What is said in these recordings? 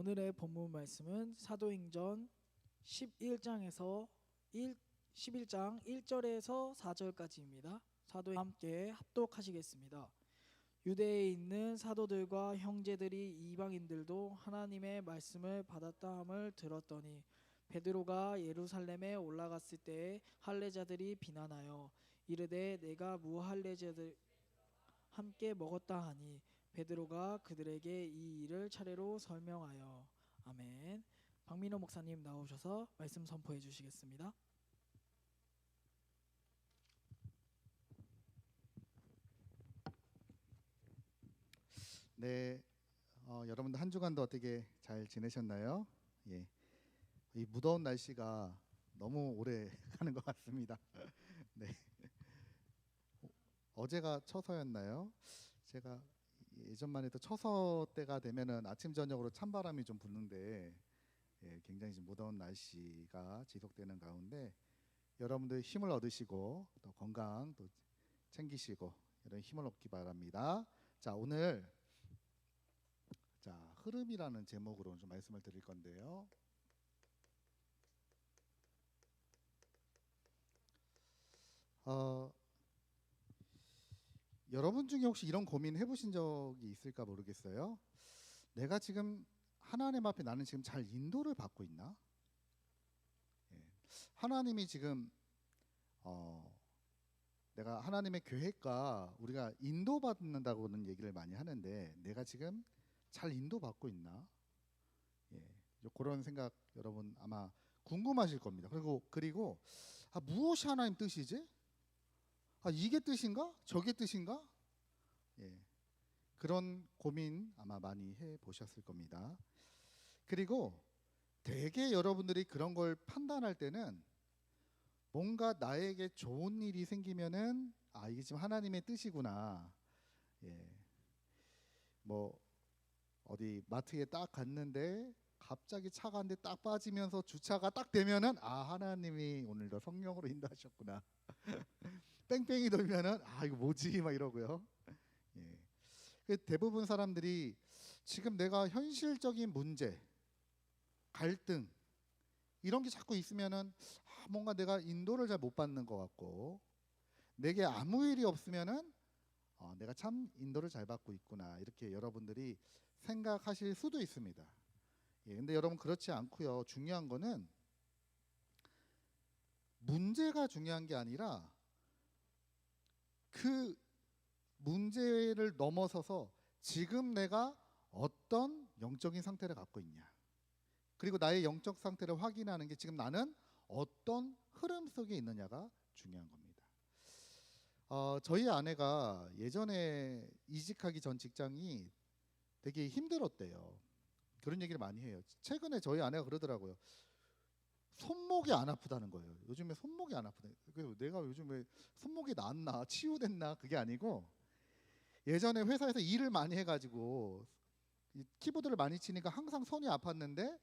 오늘의 본문 말씀은 사도행전 11장에서 11장 1절에서 4절까지입니다. 사도에 함께 합독하시겠습니다. 유대에 있는 사도들과 형제들이 이방인들도 하나님의 말씀을 받았다 함을 들었더니 베드로가 예루살렘에 올라갔을 때에 할례자들이 비난하여 이르되 내가 무할례자들 함께 먹었다 하니 베드로가 그들에게 이 일을 차례로 설명하여 아멘. 박민호 목사님 나오셔서 말씀 선포해 주시겠습니다. 네, 여러분들 한 주간도 어떻게 잘 지내셨나요? 예, 이 무더운 날씨가 너무 오래 가는 것 같습니다. 네, 어제가 처서였나요? 제가 예전만 해도 처서 때가 되면은 아침 저녁으로 찬바람이 좀 부는데 굉장히 좀 무더운 날씨가 지속되는 가운데 여러분들 힘을 얻으시고 또 건강 또 챙기시고 이런 힘을 얻기 바랍니다. 자, 오늘 흐름이라는 제목으로 좀 말씀을 드릴 건데요. 여러분 중에 혹시 이런 고민 해보신 적이 있을까 모르겠어요. 내가 지금 하나님 앞에 나는 지금 잘 인도를 받고 있나? 하나님이 지금 내가 하나님의 계획과 우리가 인도받는다고는 얘기를 많이 하는데 내가 지금 잘 인도받고 있나? 그런 생각 여러분 아마 궁금하실 겁니다. 그리고 무엇이 하나님 뜻이지? 이게 뜻인가? 저게 뜻인가? 그런 고민 아마 많이 해 보셨을 겁니다. 그리고 대개 여러분들이 그런 걸 판단할 때는 뭔가 나에게 좋은 일이 생기면은 이게 지금 하나님의 뜻이구나. 뭐 어디 마트에 딱 갔는데 갑자기 차가 한 대 딱 빠지면서 주차가 딱 되면은 하나님이 오늘도 성령으로 인도하셨구나. 뺑뺑이 돌면은 이거 뭐지 막 이러고요. 대부분 사람들이 지금 내가 현실적인 문제, 갈등 이런 게 자꾸 있으면은 뭔가 내가 인도를 잘 못 받는 것 같고 내게 아무 일이 없으면은 내가 참 인도를 잘 받고 있구나 이렇게 여러분들이 생각하실 수도 있습니다. 근데 여러분 그렇지 않고요. 중요한 거는 문제가 중요한 게 아니라 그 문제를 넘어서서 지금 내가 어떤 영적인 상태를 갖고 있냐, 그리고 나의 영적 상태를 확인하는 게 지금 나는 어떤 흐름 속에 있느냐가 중요한 겁니다. 저희 아내가 예전에 이직하기 전 직장이 되게 힘들었대요. 그런 얘기를 많이 해요. 최근에 저희 아내가 그러더라고요. 손목이 안 아프다는 거예요. 요즘에 손목이 안 아프다. 그래서 내가 요즘에 손목이 낫나 치유됐나 그게 아니고 예전에 회사에서 일을 많이 해가지고 이 키보드를 많이 치니까 항상 손이 아팠는데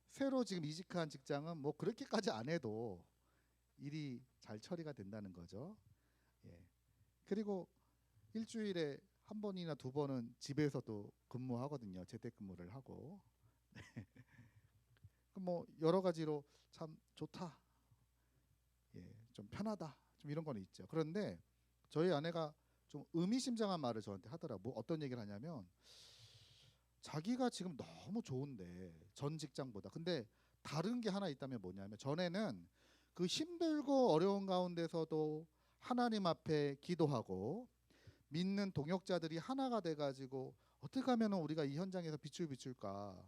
새로 지금 이직한 직장은 뭐 그렇게까지 안 해도 일이 잘 처리가 된다는 거죠. 그리고 일주일에 한 번이나 두 번은 집에서도 근무하거든요. 재택근무를 하고. 뭐 여러 가지로 참 좋다, 좀 편하다, 좀 이런 거는 있죠. 그런데 저희 아내가 좀 의미심장한 말을 저한테 하더라고. 뭐 어떤 얘기를 하냐면 자기가 지금 너무 좋은데 전 직장보다 근데 다른 게 하나 있다면 뭐냐면 전에는 그 힘들고 어려운 가운데서도 하나님 앞에 기도하고 믿는 동역자들이 하나가 돼가지고 어떻게 하면 우리가 이 현장에서 빛을 비출까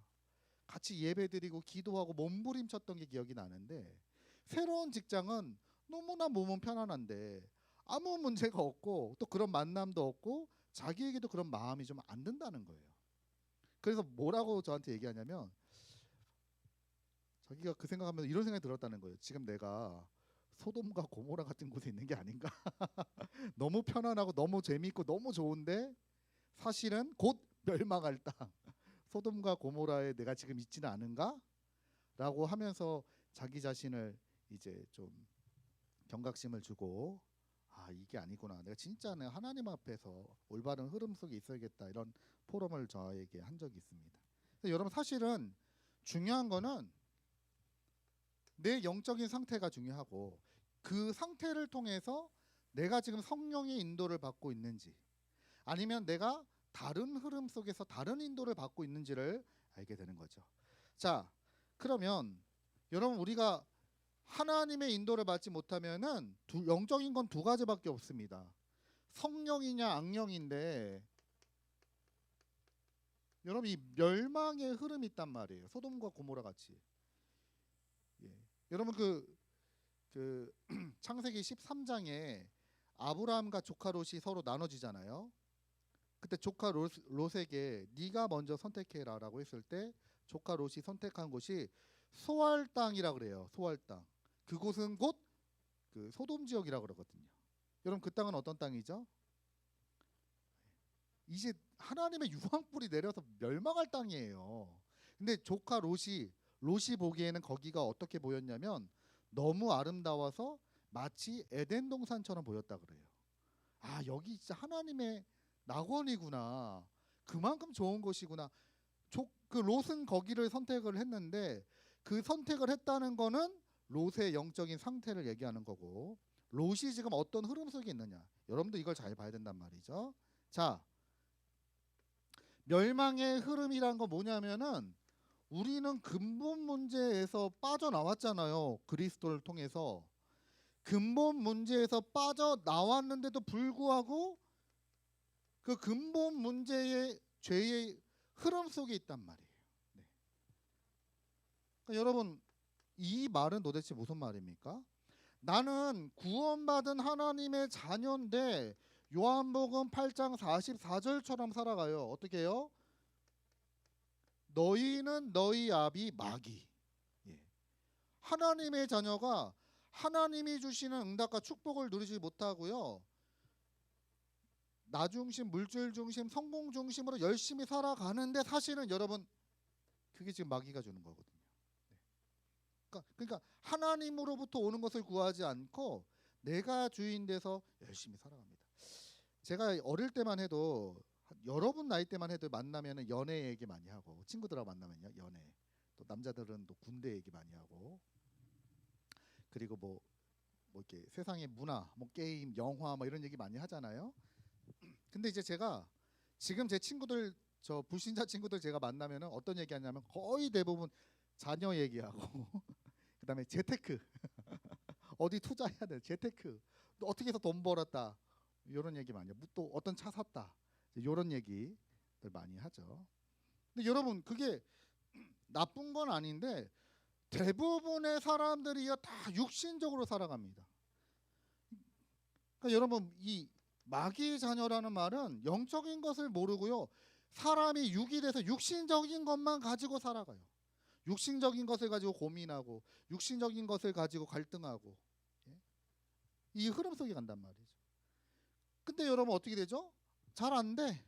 같이 예배드리고 기도하고 몸부림쳤던 게 기억이 나는데 새로운 직장은 너무나 몸은 편안한데 아무 문제가 없고 또 그런 만남도 없고 자기에게도 그런 마음이 좀 안 든다는 거예요. 그래서 뭐라고 저한테 얘기하냐면 자기가 그 생각하면서 이런 생각이 들었다는 거예요. 지금 내가 소돔과 고모라 같은 곳에 있는 게 아닌가? 너무 편안하고 너무 재미있고 너무 좋은데 사실은 곧 멸망할 땅 소돔과 고모라에 내가 지금 있지는 않은가? 라고 하면서 자기 자신을 이제 좀 경각심을 주고 이게 아니구나, 내가 진짜는 하나님 앞에서 올바른 흐름 속에 있어야겠다, 이런 포럼을 저에게 한 적이 있습니다. 근데 여러분 사실은 중요한 거는 내 영적인 상태가 중요하고 그 상태를 통해서 내가 지금 성령의 인도를 받고 있는지 아니면 내가 다른 흐름 속에서 다른 인도를 받고 있는지를 알게 되는 거죠. 자, 그러면 여러분 우리가 하나님의 인도를 받지 못하면은 영적인 건 두 가지밖에 없습니다. 성령이냐 악령인데 여러분 이 멸망의 흐름이 있단 말이에요. 소돔과 고모라 같이. 예. 여러분 그 창세기 13장에 아브라함과 조카 롯이 서로 나눠지잖아요. 그때 조카 롯에게 네가 먼저 선택해라라고 했을 때 조카 롯이 선택한 곳이 소알 땅이라 그래요. 소알 땅. 그곳은 곧 그 소돔 지역이라 그러거든요. 여러분 그 땅은 어떤 땅이죠? 이제 하나님의 유황불이 내려서 멸망할 땅이에요. 근데 조카 롯이 보기에는 거기가 어떻게 보였냐면 너무 아름다워서 마치 에덴 동산처럼 보였다 그래요. 아, 여기 진짜 하나님의 낙원이구나. 그만큼 좋은 곳이구나. 그 롯은 거기를 선택을 했는데 그 선택을 했다는 거는 롯의 영적인 상태를 얘기하는 거고 롯이 지금 어떤 흐름 속에 있느냐. 여러분도 이걸 잘 봐야 된단 말이죠. 자, 멸망의 흐름이란 거 뭐냐면은 우리는 근본 문제에서 빠져나왔잖아요. 그리스도를 통해서. 근본 문제에서 빠져나왔는데도 불구하고 그 근본 문제의 죄의 흐름 속에 있단 말이에요. 네. 그러니까 여러분 이 말은 도대체 무슨 말입니까? 나는 구원받은 하나님의 자녀인데 요한복음 8장 44절처럼 살아가요. 어떻게 해요? 너희는 너희 아비 마귀. 예. 하나님의 자녀가 하나님이 주시는 응답과 축복을 누리지 못하고요. 나 중심, 물질 중심, 성공 중심으로 열심히 살아가는데 사실은 여러분 그게 지금 마귀가 주는 거거든요. 그러니까 하나님으로부터 오는 것을 구하지 않고 내가 주인 돼서 열심히 살아갑니다. 제가 어릴 때만 해도 여러분 나이 때만 해도 만나면은 연애 얘기 많이 하고 친구들하고 만나면요 연애 또 남자들은 또 군대 얘기 많이 하고 그리고 뭐 이렇게 세상의 문화 뭐 게임 영화 뭐 이런 얘기 많이 하잖아요. 근데 이제 제가 지금 제 친구들 저 불신자 친구들 제가 만나면은 어떤 얘기 하냐면 거의 대부분 자녀 얘기하고 그다음에 재테크 어디 투자해야 돼 재테크 또 어떻게 해서 돈 벌었다 이런 얘기 많이 해요. 또 어떤 차 샀다 이런 얘기들 많이 하죠. 근데 여러분 그게 나쁜 건 아닌데 대부분의 사람들이요 다 육신적으로 살아갑니다. 그러니까 여러분 이 마귀의 자녀라는 말은 영적인 것을 모르고요 사람이 육이 돼서 육신적인 것만 가지고 살아가요. 육신적인 것을 가지고 고민하고 육신적인 것을 가지고 갈등하고 예? 이 흐름 속에 간단 말이죠. 근데 여러분 어떻게 되죠? 잘 안 돼.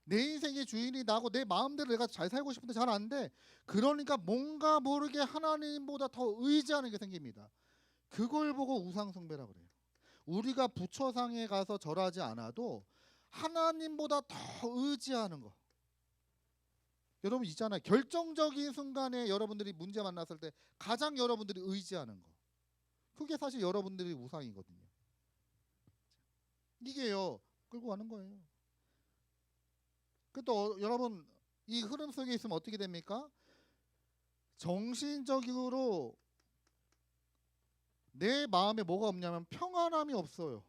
내 인생의 주인이 나고 내 마음대로 내가 잘 살고 싶은데 잘 안 돼. 그러니까 뭔가 모르게 하나님보다 더 의지하는 게 생깁니다. 그걸 보고 우상숭배라고 그래요. 우리가 부처상에 가서 절하지 않아도 하나님보다 더 의지하는 거. 여러분 있잖아요. 결정적인 순간에 여러분들이 문제 만났을 때 가장 여러분들이 의지하는 거. 그게 사실 여러분들이 우상이거든요. 이게요. 끌고 가는 거예요. 또 여러분 이 흐름 속에 있으면 어떻게 됩니까? 정신적으로 내 마음에 뭐가 없냐면 평안함이 없어요.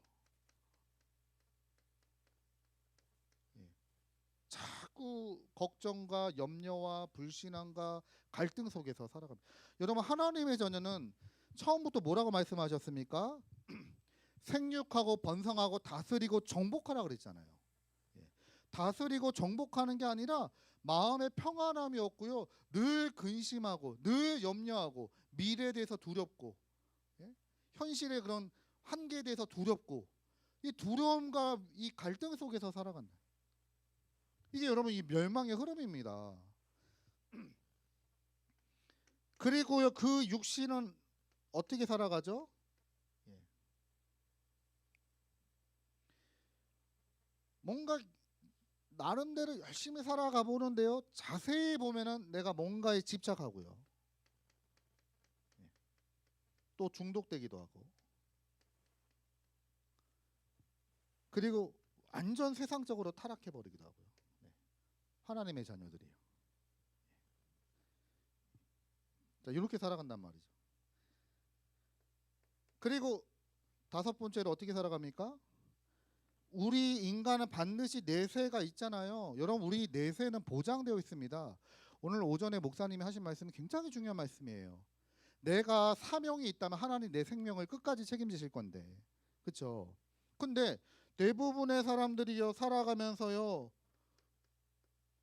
자꾸 걱정과 염려와 불신함과 갈등 속에서 살아갑니다. 여러분 하나님의 자녀는 처음부터 뭐라고 말씀하셨습니까? 생육하고 번성하고 다스리고 정복하라 그랬잖아요. 다스리고 정복하는 게 아니라 마음에 평안함이 없고요. 늘 근심하고 늘 염려하고 미래에 대해서 두렵고 현실의 그런 한계에 대해서 두렵고 이 두려움과 이 갈등 속에서 살아간다. 이게 여러분 이 멸망의 흐름입니다. 그리고요 그 육신은 어떻게 살아가죠? 뭔가 나름대로 열심히 살아가 보는데요. 자세히 보면은 내가 뭔가에 집착하고요. 또 중독되기도 하고. 그리고 완전 세상적으로 타락해 버리기도 하고요. 하나님의 자녀들이요. 자, 이렇게 살아간단 말이죠. 그리고 다섯 번째로 어떻게 살아갑니까? 우리 인간은 반드시 내세가 있잖아요. 여러분, 우리 내세는 보장되어 있습니다. 오늘 오전에 목사님이 하신 말씀은 굉장히 중요한 말씀이에요. 내가 사명이 있다면 하나님 내 생명을 끝까지 책임지실 건데, 그렇죠? 근데 대부분의 사람들이요 살아가면서요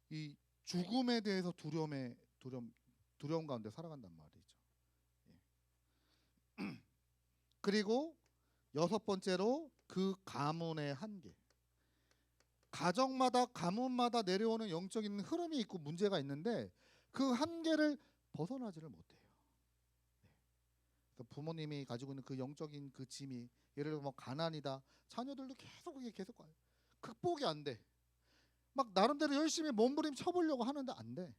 이 죽음에 대해서 두려움 가운데 살아간단 말이죠. 그리고 여섯 번째로 그 가문의 한계. 가정마다 가문마다 내려오는 영적인 흐름이 있고 문제가 있는데 그 한계를 벗어나지를 못해요. 그래서 부모님이 가지고 있는 그 영적인 그 짐이 예를 들어 뭐 가난이다. 자녀들도 계속 그게 계속 극복이 안 돼. 막 나름대로 열심히 몸부림 쳐보려고 하는데 안 돼.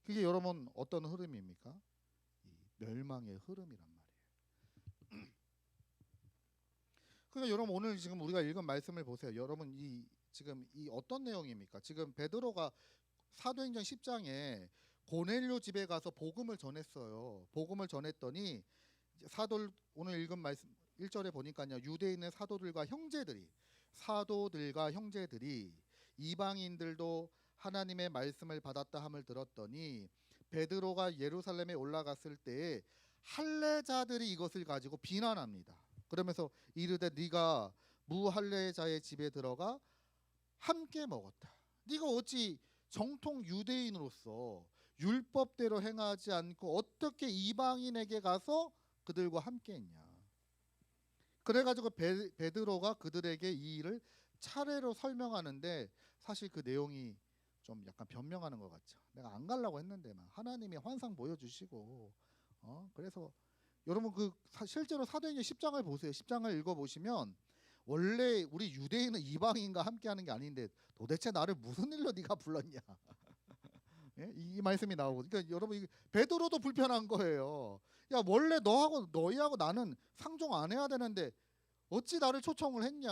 그게 여러분 어떤 흐름입니까? 이 멸망의 흐름이란 말이에요. 그러니까 여러분 오늘 지금 우리가 읽은 말씀을 보세요. 여러분 지금 이 어떤 내용입니까? 지금 베드로가 사도행전 10장에 고넬료 집에 가서 복음을 전했어요. 복음을 전했더니 오늘 읽은 말씀 1절에 보니까요. 유대인의 사도들과 형제들이 이방인들도 하나님의 말씀을 받았다 함을 들었더니 베드로가 예루살렘에 올라갔을 때에 할례자들이 이것을 가지고 비난합니다. 그러면서 이르되 네가 무할례자의 집에 들어가 함께 먹었다. 네가 어찌 정통 유대인으로서 율법대로 행하지 않고 어떻게 이방인에게 가서 그들과 함께 했냐. 그래가지고 베드로가 그들에게 이 일을 차례로 설명하는데 사실 그 내용이 좀 약간 변명하는 것 같죠. 내가 안 가려고 했는데 막 하나님이 환상 보여주시고 그래서 여러분 실제로 사도행전 10장을 보세요. 10장을 읽어보시면 원래 우리 유대인은 이방인과 함께하는 게 아닌데 도대체 나를 무슨 일로 네가 불렀냐. 예? 이 말씀이 나오고 그러니까 여러분 베드로도 불편한 거예요. 야 원래 너희하고 나는 상종 안 해야 되는데 어찌 나를 초청을 했냐.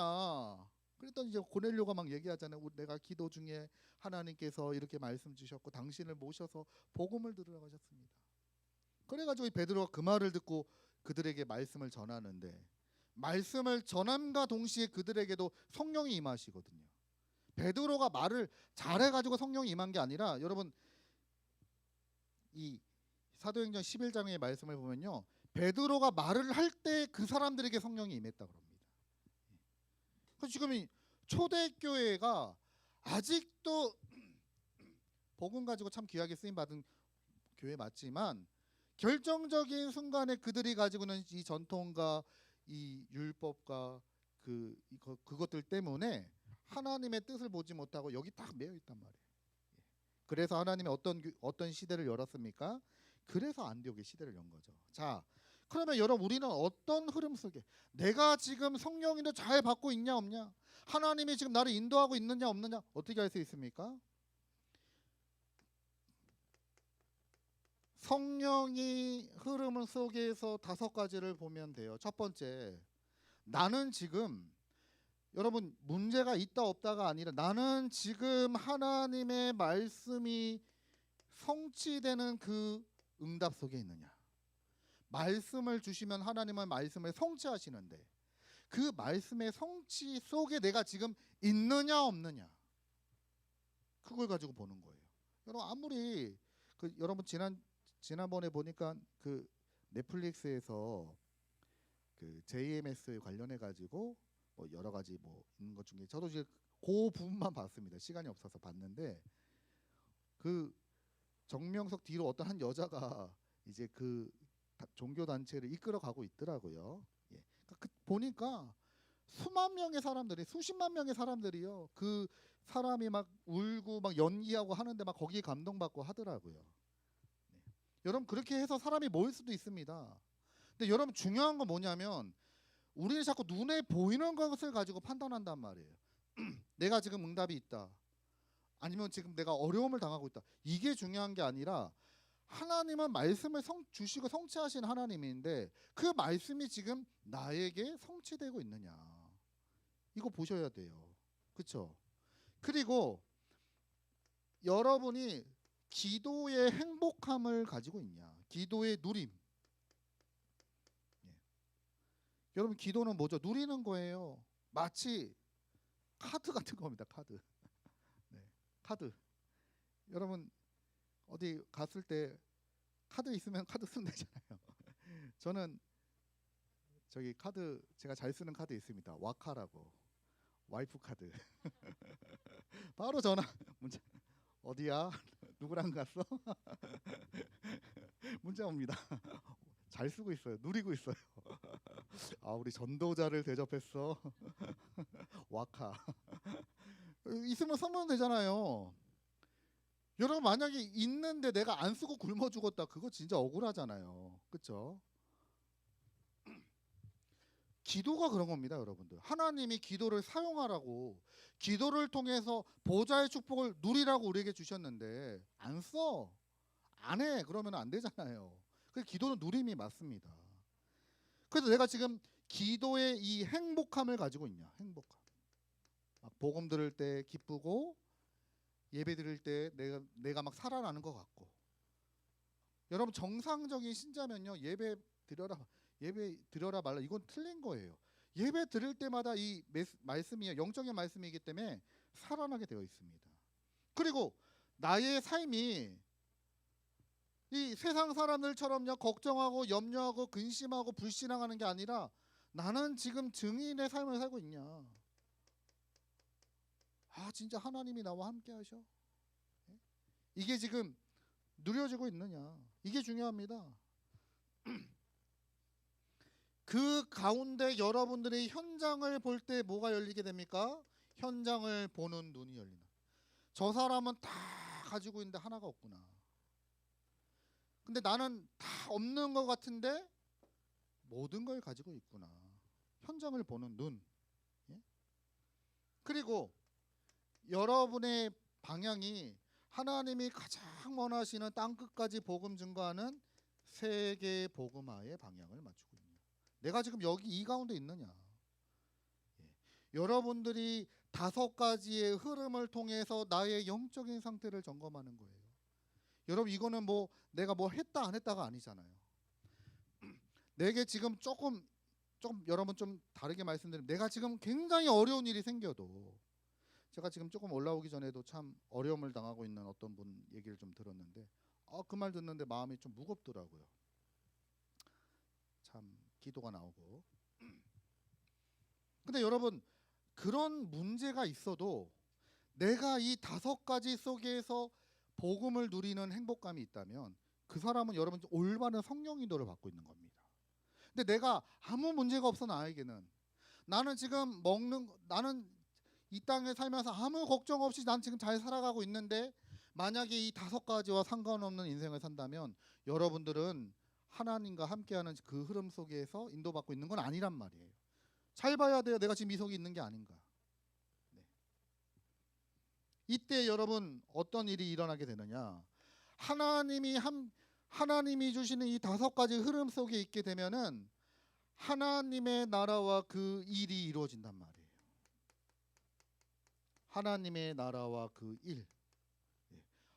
그랬더니 이제 고넬료가 막 얘기하잖아요. 내가 기도 중에 하나님께서 이렇게 말씀 주셨고 당신을 모셔서 복음을 들으라고 하셨습니다. 그래가지고 베드로가 그 말을 듣고 그들에게 말씀을 전하는데 말씀을 전함과 동시에 그들에게도 성령이 임하시거든요. 베드로가 말을 잘해가지고 성령이 임한 게 아니라 여러분 이 사도행전 11장의 말씀을 보면요. 베드로가 말을 할 때 그 사람들에게 성령이 임했다고 합니다. 그래서 지금 이 초대교회가 아직도 복음 가지고 참 귀하게 쓰임 받은 교회 맞지만 결정적인 순간에 그들이 가지고 있는 이 전통과 이 율법과 그것들 때문에 하나님의 뜻을 보지 못하고 여기 딱 매여 있단 말이에요. 그래서 하나님이 어떤 시대를 열었습니까? 그래서 안디옥의 시대를 연 거죠. 자, 그러면 여러분 우리는 어떤 흐름 속에 내가 지금 성령인도 잘 받고 있냐 없냐? 하나님이 지금 나를 인도하고 있느냐 없느냐? 어떻게 알 수 있습니까? 성령이 흐름 속에서 5가지를 보면 돼요. 첫 번째, 나는 지금 여러분 문제가 있다 없다가 아니라 나는 지금 하나님의 말씀이 성취되는 그 응답 속에 있느냐. 말씀을 주시면 하나님은 말씀을 성취하시는데 그 말씀의 성취 속에 내가 지금 있느냐 없느냐. 그걸 가지고 보는 거예요. 여러분 아무리 여러분 지난번에 보니까 그 넷플릭스에서 그 JMS 관련해 가지고 뭐 여러 가지 뭐 있는 것 중에 저도 이제 그 부분만 봤습니다. 시간이 없어서 봤는데 그 정명석 뒤로 어떤 한 여자가 이제 그 종교 단체를 이끌어 가고 있더라고요. 예. 보니까 수만 명의 사람들이 수십만 명의 사람들이요. 그 사람이 막 울고 막 연기하고 하는데 막 거기에 감동받고 하더라고요. 여러분 그렇게 해서 사람이 모일 수도 있습니다. 근데 여러분 중요한 건 뭐냐면 우리는 자꾸 눈에 보이는 것을 가지고 판단한단 말이에요. 내가 지금 응답이 있다. 아니면 지금 내가 어려움을 당하고 있다. 이게 중요한 게 아니라 하나님은 말씀을 주시고 성취하신 하나님인데 그 말씀이 지금 나에게 성취되고 있느냐. 이거 보셔야 돼요. 그렇죠? 그리고 여러분이 기도의 행복함을 가지고 있냐. 기도의 누림. 예. 여러분 기도는 뭐죠? 누리는 거예요. 마치 카드 같은 겁니다. 카드. 네. 카드. 여러분 어디 갔을 때 카드 있으면 카드 쓰면 되잖아요. 저는 저기 카드 제가 잘 쓰는 카드 있습니다. 와카라고. 와이프 카드. 바로 전화 문자 어디야? 누구랑 갔어? 문자 옵니다. 잘 쓰고 있어요. 누리고 있어요. 아 우리 전도자를 대접했어. 와카. 있으면 쓰면 되잖아요. 여러분 만약에 있는데 내가 안 쓰고 굶어 죽었다. 그거 진짜 억울하잖아요. 그렇죠? 기도가 그런 겁니다, 여러분들. 하나님이 기도를 사용하라고, 기도를 통해서 보좌의 축복을 누리라고 우리에게 주셨는데 안 써, 안 해. 그러면 안 되잖아요. 그래서 기도는 누림이 맞습니다. 그래서 내가 지금 기도의 이 행복함을 가지고 있냐, 행복함. 막 복음 들을 때 기쁘고 예배 드릴 때 내가 막 살아나는 것 같고. 여러분 정상적인 신자면요 예배 드려라 말라 이건 틀린 거예요. 예배 드릴 때마다 이 말씀이 영적인 말씀이기 때문에 살아나게 되어 있습니다. 그리고 나의 삶이 이 세상 사람들처럼요 걱정하고 염려하고 근심하고 불신앙하는 게 아니라 나는 지금 증인의 삶을 살고 있냐. 아 진짜 하나님이 나와 함께 하셔. 이게 지금 누려지고 있느냐. 이게 중요합니다. 그 가운데 여러분들의 현장을 볼 때 뭐가 열리게 됩니까? 현장을 보는 눈이 열리는. 저 사람은 다 가지고 있는데 하나가 없구나. 근데 나는 다 없는 것 같은데 모든 걸 가지고 있구나. 현장을 보는 눈. 예? 그리고 여러분의 방향이 하나님이 가장 원하시는 땅끝까지 복음 증거하는 세계 복음화의 방향을 맞추고 있는. 내가 지금 여기 이 가운데 있느냐. 예. 여러분들이 5가지의 흐름을 통해서 나의 영적인 상태를 점검하는 거예요. 여러분 이거는 뭐 내가 뭐 했다 안 했다가 아니잖아요. 내게 지금 조금 여러분 좀 다르게 말씀드리면 내가 지금 굉장히 어려운 일이 생겨도 제가 지금 조금 올라오기 전에도 참 어려움을 당하고 있는 어떤 분 얘기를 좀 들었는데 그 말 듣는데 마음이 좀 무겁더라고요. 참 기도가 나오고. 근데 여러분 그런 문제가 있어도 내가 이 5가지 속에서 복음을 누리는 행복감이 있다면 그 사람은 여러분 올바른 성령 인도를 받고 있는 겁니다. 근데 내가 아무 문제가 없어 나에게는 나는 지금 나는 이 땅에 살면서 아무 걱정 없이 난 지금 잘 살아가고 있는데 만약에 이 5가지와 상관없는 인생을 산다면 여러분들은 하나님과 함께하는 그 흐름 속에서 인도받고 있는 건 아니란 말이에요. 잘 봐야 돼요. 내가 지금 이 속에 있는 게 아닌가. 네. 이때 여러분 어떤 일이 일어나게 되느냐. 하나님이 주시는 이 5가지 흐름 속에 있게 되면은 하나님의 나라와 그 일이 이루어진단 말이에요. 하나님의 나라와 그 일.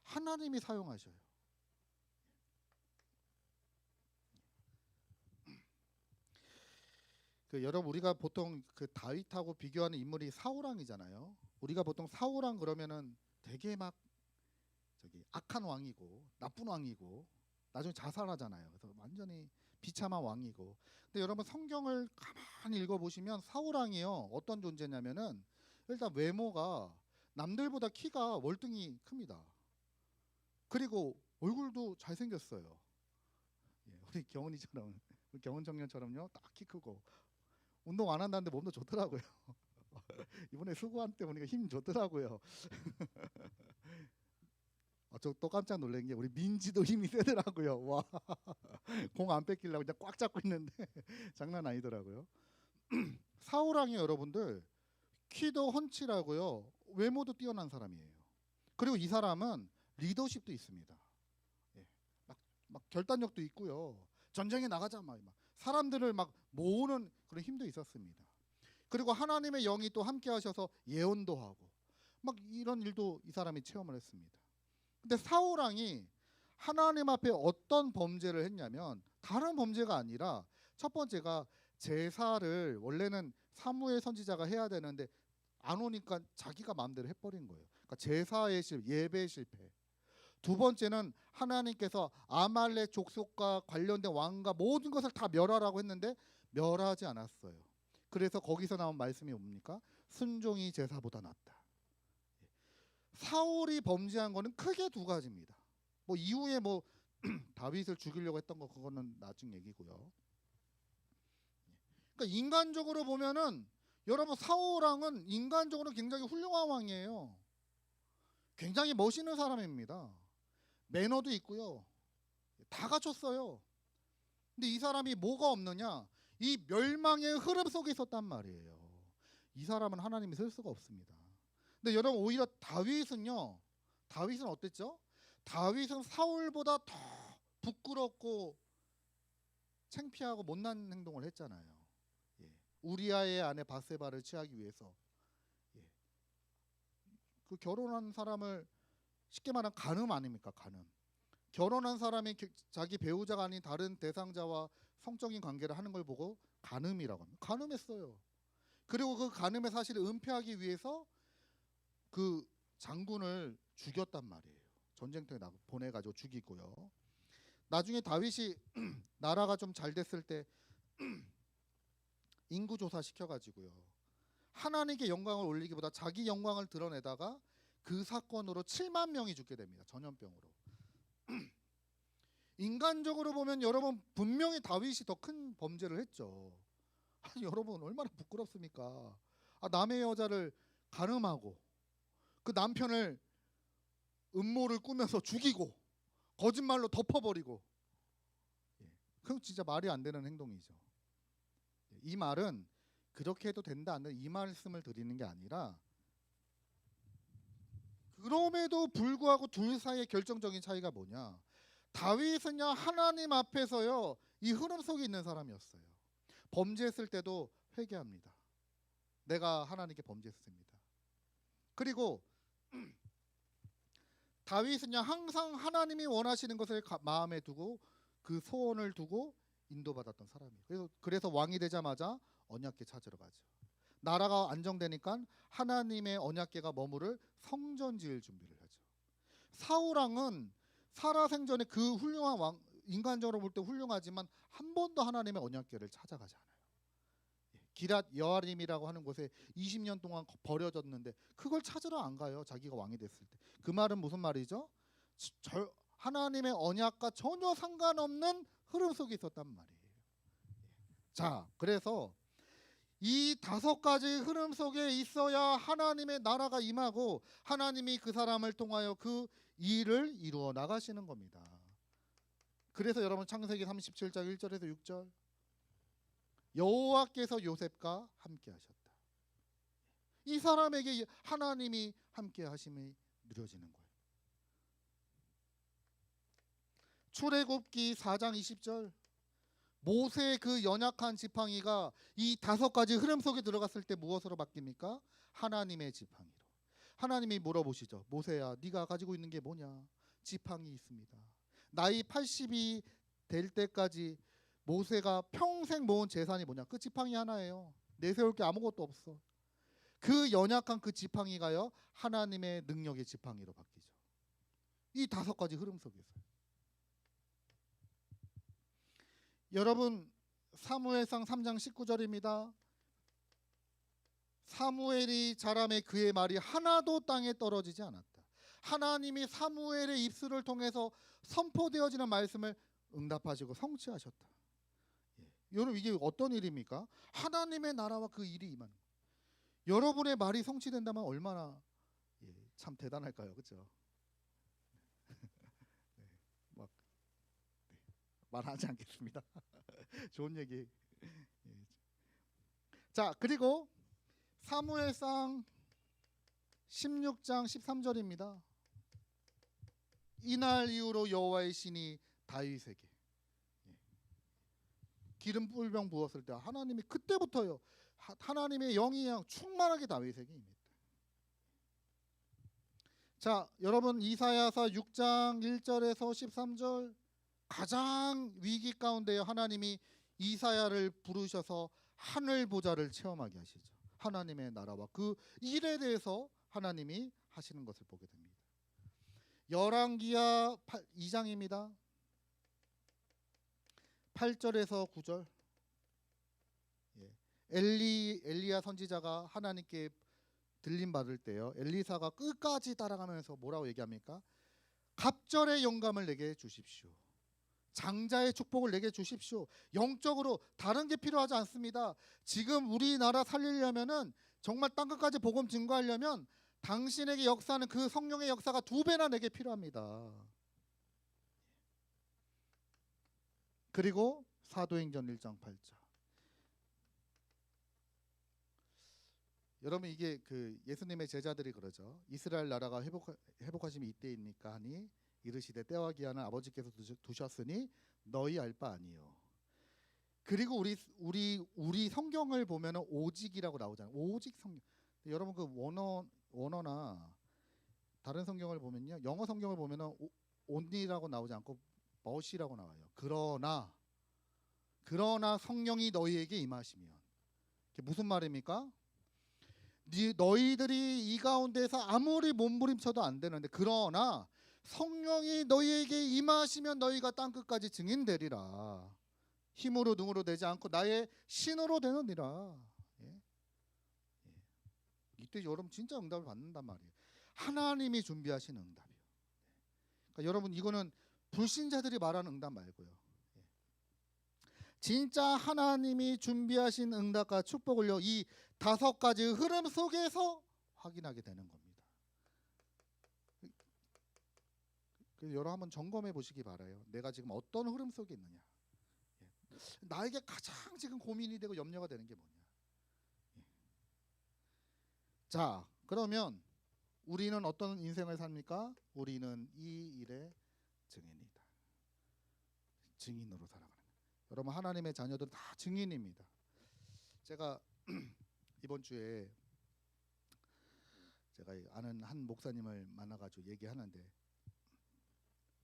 하나님이 사용하셔요. 여러분 우리가 보통 그 다윗하고 비교하는 인물이 사울왕이잖아요. 우리가 보통 사울왕 그러면은 되게 막 악한 왕이고 나쁜 왕이고 나중에 자살하잖아요. 그래서 완전히 비참한 왕이고. 근데 여러분 성경을 가만히 읽어보시면 사울왕이요 어떤 존재냐면은 일단 외모가 남들보다 키가 월등히 큽니다. 그리고 얼굴도 잘생겼어요. 우리 경훈 청년처럼요 딱 키 크고 운동 안 한다는데 몸도 좋더라고요. 이번에 수고한 때 보니까 힘 좋더라고요. 저 또 깜짝 놀란 게 우리 민지도 힘이 세더라고요. 와, 공 안 뺏기려고 그냥 꽉 잡고 있는데 장난 아니더라고요. 사울왕이 여러분들 키도 훤칠하고요. 외모도 뛰어난 사람이에요. 그리고 이 사람은 리더십도 있습니다. 예. 막 결단력도 있고요. 전쟁에 나가자 막 사람들을 막 모으는 그런 힘도 있었습니다. 그리고 하나님의 영이 또 함께 하셔서 예언도 하고 막 이런 일도 이 사람이 체험을 했습니다. 근데 사울 왕이 하나님 앞에 어떤 범죄를 했냐면 다른 범죄가 아니라 첫 번째가 제사를 원래는 사무엘 선지자가 해야 되는데 안 오니까 자기가 마음대로 해버린 거예요. 그러니까 제사의 예배 실패. 두 번째는 하나님께서 아말렉 족속과 관련된 왕과 모든 것을 다 멸하라고 했는데 멸하지 않았어요. 그래서 거기서 나온 말씀이 뭡니까? 순종이 제사보다 낫다. 사울이 범죄한 거는 크게 두 가지입니다. 뭐 이후에 뭐 다윗을 죽이려고 했던 거 그거는 나중 얘기고요. 그러니까 인간적으로 보면은 여러분 사울 왕은 인간적으로 굉장히 훌륭한 왕이에요. 굉장히 멋있는 사람입니다. 매너도 있고요. 다 갖췄어요. 근데 이 사람이 뭐가 없느냐? 이 멸망의 흐름 속에 있었단 말이에요. 이 사람은 하나님이 쓸 수가 없습니다. 근데 여러분 오히려 다윗은 어땠죠? 다윗은 사울보다 더 부끄럽고 창피하고 못난 행동을 했잖아요. 예. 우리아의 아내 바세바를 취하기 위해서 그 결혼한 사람을 쉽게 말하면 간음 아닙니까? 간음. 결혼한 사람이 자기 배우자가 아닌 다른 대상자와 성적인 관계를 하는 걸 보고 간음이라고 합니다. 간음했어요. 그리고 그 간음의 사실을 은폐하기 위해서 그 장군을 죽였단 말이에요. 전쟁터에 보내가지고 죽이고요. 나중에 다윗이 나라가 좀 잘 됐을 때 인구조사 시켜가지고요. 하나님께 영광을 올리기보다 자기 영광을 드러내다가 그 사건으로 7만 명이 죽게 됩니다. 전염병으로. 인간적으로 보면 여러분 분명히 다윗이 더 큰 범죄를 했죠. 아니, 여러분 얼마나 부끄럽습니까? 남의 여자를 간음하고 그 남편을 음모를 꾸며서 죽이고 거짓말로 덮어버리고 그건 진짜 말이 안 되는 행동이죠. 이 말은 그렇게 해도 된다 안 된다 이 말씀을 드리는 게 아니라 그럼에도 불구하고 둘 사이의 결정적인 차이가 뭐냐? 다윗은요 하나님 앞에서요 이 흐름 속에 있는 사람이었어요. 범죄했을 때도 회개합니다. 내가 하나님께 범죄했습니다. 그리고 다윗은요 항상 하나님이 원하시는 것을 마음에 두고 그 소원을 두고 인도받았던 사람이에요. 그래서 왕이 되자마자 언약궤 찾으러 가죠. 나라가 안정되니까 하나님의 언약궤가 머무를 성전 지을 준비를 하죠. 사울 왕은 살아생전에 그 훌륭한 왕, 인간적으로 볼 때 훌륭하지만 한 번도 하나님의 언약궤를 찾아가지 않아요. 기랏 여아림이라고 하는 곳에 20년 동안 버려졌는데 그걸 찾으러 안 가요. 자기가 왕이 됐을 때. 그 말은 무슨 말이죠? 하나님의 언약과 전혀 상관없는 흐름 속에 있었단 말이에요. 자, 그래서 이 5가지 흐름 속에 있어야 하나님의 나라가 임하고 하나님이 그 사람을 통하여 그 일을 이루어 나가시는 겁니다. 그래서 여러분 창세기 37장 1절에서 6절 여호와께서 요셉과 함께 하셨다. 이 사람에게 하나님이 함께 하심이 누려지는 거예요. 출애굽기 4장 20절 모세의 그 연약한 지팡이가 이 5가지 흐름 속에 들어갔을 때 무엇으로 바뀝니까? 하나님의 지팡이로. 하나님이 물어보시죠. 모세야 네가 가지고 있는 게 뭐냐? 지팡이 있습니다. 나이 80이 될 때까지 모세가 평생 모은 재산이 뭐냐? 그 지팡이 하나예요. 내세울 게 아무것도 없어. 그 연약한 그 지팡이가요 하나님의 능력의 지팡이로 바뀌죠. 이 5가지 흐름 속에서 여러분 사무엘상 3장 19절입니다. 사무엘이 자라매 그의 말이 하나도 땅에 떨어지지 않았다. 하나님이 사무엘의 입술을 통해서 선포되어지는 말씀을 응답하시고 성취하셨다. 여러분 이게 어떤 일입니까? 하나님의 나라와 그 일이 임하는 거예요. 여러분의 말이 성취된다면 얼마나 참 대단할까요? 그렇죠? 말하지 않겠습니다. 좋은 얘기. 자, 그리고 사무엘상 16장 13절입니다. 이날 이후로 여호와의 신이 다윗에게 기름 뿔병 부었을 때 하나님이 그때부터요 하나님의 영이 그냥 충만하게 다윗에게 임했다. 자, 여러분 이사야서 6장 1절에서 13절 가장 위기 가운데 하나님이 이사야를 부르셔서 하늘 보좌를 체험하게 하시죠. 하나님의 나라와 그 일에 대해서 하나님이 하시는 것을 보게 됩니다. 열왕기하 2장입니다. 8절에서 9절. 엘리야 선지자가 하나님께 들림 받을 때요. 엘리사가 끝까지 따라가면서 뭐라고 얘기합니까? 갑절의 영감을 내게 주십시오. 장자의 축복을 내게 주십시오. 영적으로 다른 게 필요하지 않습니다. 지금 우리나라 살리려면은 정말 땅끝까지 복음 증거하려면 당신에게 역사하는 그 성령의 역사가 2배나 내게 필요합니다. 그리고 사도행전 1장 8절. 여러분 이게 그 예수님의 제자들이 그러죠. 이스라엘 나라가 회복하심이 이때입니까 하니 이르시되 때와 기한은 아버지께서 두셨으니 너희 알 바 아니요. 그리고 우리 성경을 보면은 오직이라고 나오잖아요. 오직 성경. 여러분 그 원어나 다른 성경을 보면요, 영어 성경을 보면은 only라고 나오지 않고 but이라고 나와요. 그러나 성령이 너희에게 임하시면, 그게 무슨 말입니까? 너희들이 이 가운데서 아무리 몸부림쳐도 안 되는데 그러나 성령이 너희에게 임하시면 너희가 땅끝까지 증인되리라. 힘으로 능으로 되지 않고 나의 신으로 되느니라. 이때 여러분 진짜 응답을 받는단 말이에요. 하나님이 준비하신 응답이요. 그러니까 여러분 이거는 불신자들이 말하는 응답 말고요. 진짜 하나님이 준비하신 응답과 축복을요, 이 5가지 흐름 속에서 확인하게 되는 겁니다. 그래서 여러분 한번 점검해 보시기 바라요. 내가 지금 어떤 흐름 속에 있느냐. 나에게 가장 지금 고민이 되고 염려가 되는 게 뭐냐. 자, 그러면 우리는 어떤 인생을 삽니까? 우리는 이 일의 증인이다. 증인으로 살아가는 거예요. 여러분 하나님의 자녀들은 다 증인입니다. 제가 이번 주에 제가 아는 한 목사님을 만나가지고 얘기하는데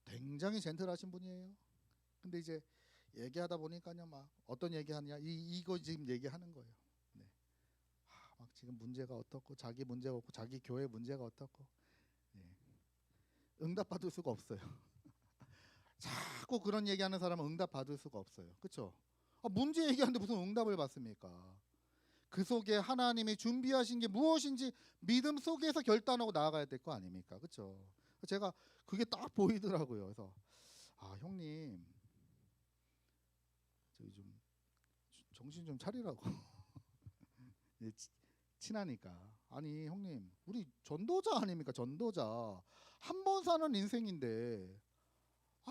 굉장히 젠틀하신 분이에요. 근데 이제 얘기하다 보니까요, 막 어떤 얘기하냐, 이거 지금 얘기하는 거예요. 네. 막 지금 문제가 어떻고 자기 문제가 없고 자기 교회 문제가 어떻고, 네. 응답 받을 수가 없어요. 자꾸 그런 얘기하는 사람은 응답 받을 수가 없어요. 그렇죠? 문제 얘기하는데 무슨 응답을 받습니까? 그 속에 하나님이 준비하신 게 무엇인지 믿음 속에서 결단하고 나아가야 될 거 아닙니까? 그렇죠? 제가 그게 딱 보이더라고요. 그래서 형님 저기 좀 정신 좀 차리라고. 친하니까. 아니 형님 우리 전도자 아닙니까? 전도자. 한 번 사는 인생인데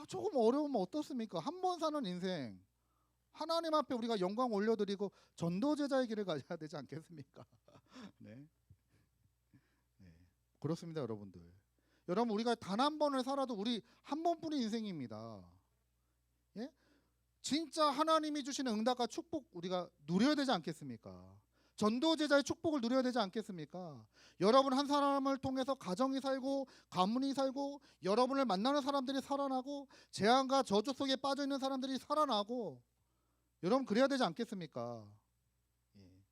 조금 어려우면 어떻습니까? 한 번 사는 인생 하나님 앞에 우리가 영광 올려드리고 전도제자의 길을 가져야 되지 않겠습니까? 네. 네. 그렇습니다, 여러분들. 여러분 우리가 단 한 번을 살아도 우리 한 번뿐인 인생입니다. 예? 진짜 하나님이 주시는 응답과 축복 우리가 누려야 되지 않겠습니까? 전도제자의 축복을 누려야 되지 않겠습니까? 여러분 한 사람을 통해서 가정이 살고 가문이 살고 여러분을 만나는 사람들이 살아나고 재앙과 저주 속에 빠져 있는 사람들이 살아나고 여러분 그래야 되지 않겠습니까? 예.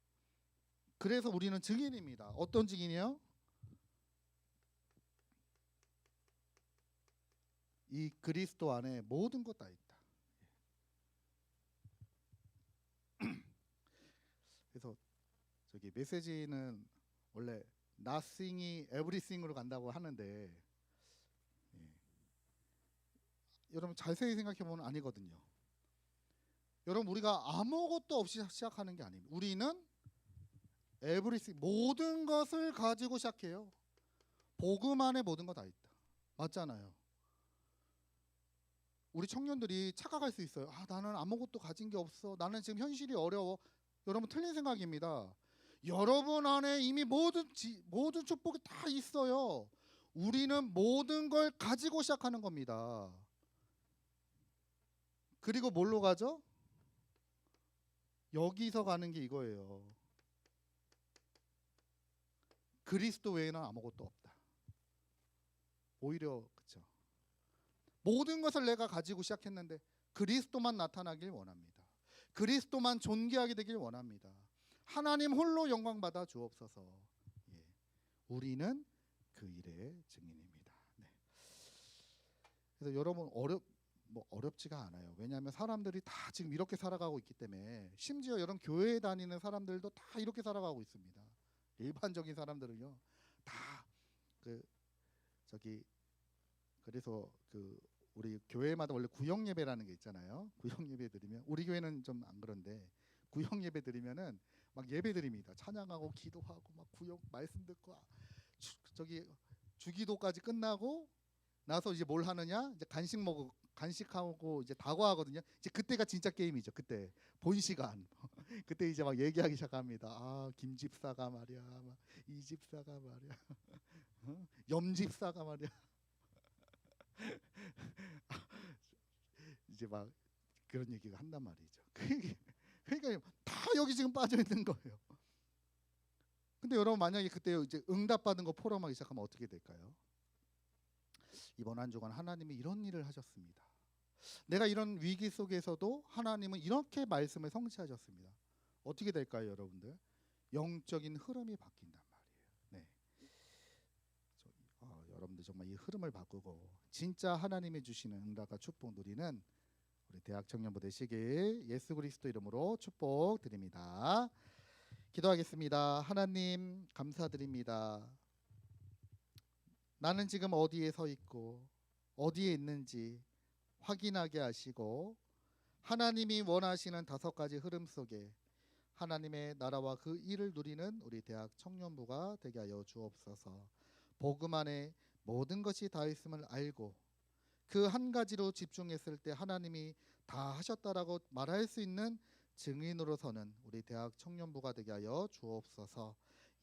그래서 우리는 증인입니다. 어떤 증인이요? 이 그리스도 안에 모든 것 다 있다. 그래서 저기 메시지는 원래 nothing이 everything으로 간다고 하는데, 예. 여러분 자세히 생각해 보면 아니거든요. 여러분 우리가 아무것도 없이 시작하는 게 아닙니다. 우리는 everything 모든 것을 가지고 시작해요. 복음 안에 모든 거 다 있다. 맞잖아요. 우리 청년들이 착각할 수 있어요. 나는 아무것도 가진 게 없어. 나는 지금 현실이 어려워. 여러분 틀린 생각입니다. 여러분 안에 이미 모든 축복이 다 있어요. 우리는 모든 걸 가지고 시작하는 겁니다. 그리고 뭘로 가죠? 여기서 가는 게 이거예요. 그리스도 외에는 아무것도 없다. 오히려 그렇죠. 모든 것을 내가 가지고 시작했는데 그리스도만 나타나길 원합니다. 그리스도만 존귀하게 되길 원합니다. 하나님 홀로 영광 받아 주옵소서. 예. 우리는 그 일의 증인입니다. 네. 그래서 여러분 어렵지가 않아요. 왜냐하면 사람들이 다 지금 이렇게 살아가고 있기 때문에, 심지어 여러분 교회에 다니는 사람들도 다 이렇게 살아가고 있습니다. 일반적인 사람들은요 다 그래서 우리 교회마다 원래 구역 예배라는 게 있잖아요. 구역 예배 드리면, 우리 교회는 좀 안 그런데 구역 예배 드리면은 막 예배 드립니다. 찬양하고 기도하고 막 구역 말씀 듣고 주기도까지 끝나고 나서 이제 뭘 하느냐? 이제 간식하고 이제 다과하거든요. 이제 그때가 진짜 게임이죠. 그때 본 시간. 그때 이제 막 얘기하기 시작합니다. 아, 김집사가 말이야, 막 이집사가 말이야, 염집사가 말이야. 이제 막 그런 얘기가 한단 말이죠. 그러니까 다 여기 지금 빠져 있는 거예요. 근데 여러분 만약에 그때 이제 응답받은 거 포럼하기 시작하면 어떻게 될까요? 이번 한 주간 하나님이 이런 일을 하셨습니다. 내가 이런 위기 속에서도 하나님은 이렇게 말씀을 성취하셨습니다. 어떻게 될까요, 여러분들? 영적인 흐름이 바뀐단 말이에요. 네. 여러분들 정말 이 흐름을 바꾸고 진짜 하나님이 주시는 응답과 축복 누리는 우리 대학 청년부 되시길 예수 그리스도 이름으로 축복드립니다. 기도하겠습니다. 하나님 감사드립니다. 나는 지금 어디에 서 있고 어디에 있는지 확인하게 하시고, 하나님이 원하시는 5가지 흐름 속에 하나님의 나라와 그 일을 누리는 우리 대학 청년부가 되게 하여 주옵소서. 복음 안에 모든 것이 다 있음을 알고 그 한 가지로 집중했을 때 하나님이 다 하셨다라고 말할 수 있는 증인으로서는 우리 대학 청년부가 되게 하여 주옵소서.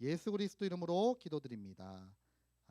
예수 그리스도 이름으로 기도드립니다.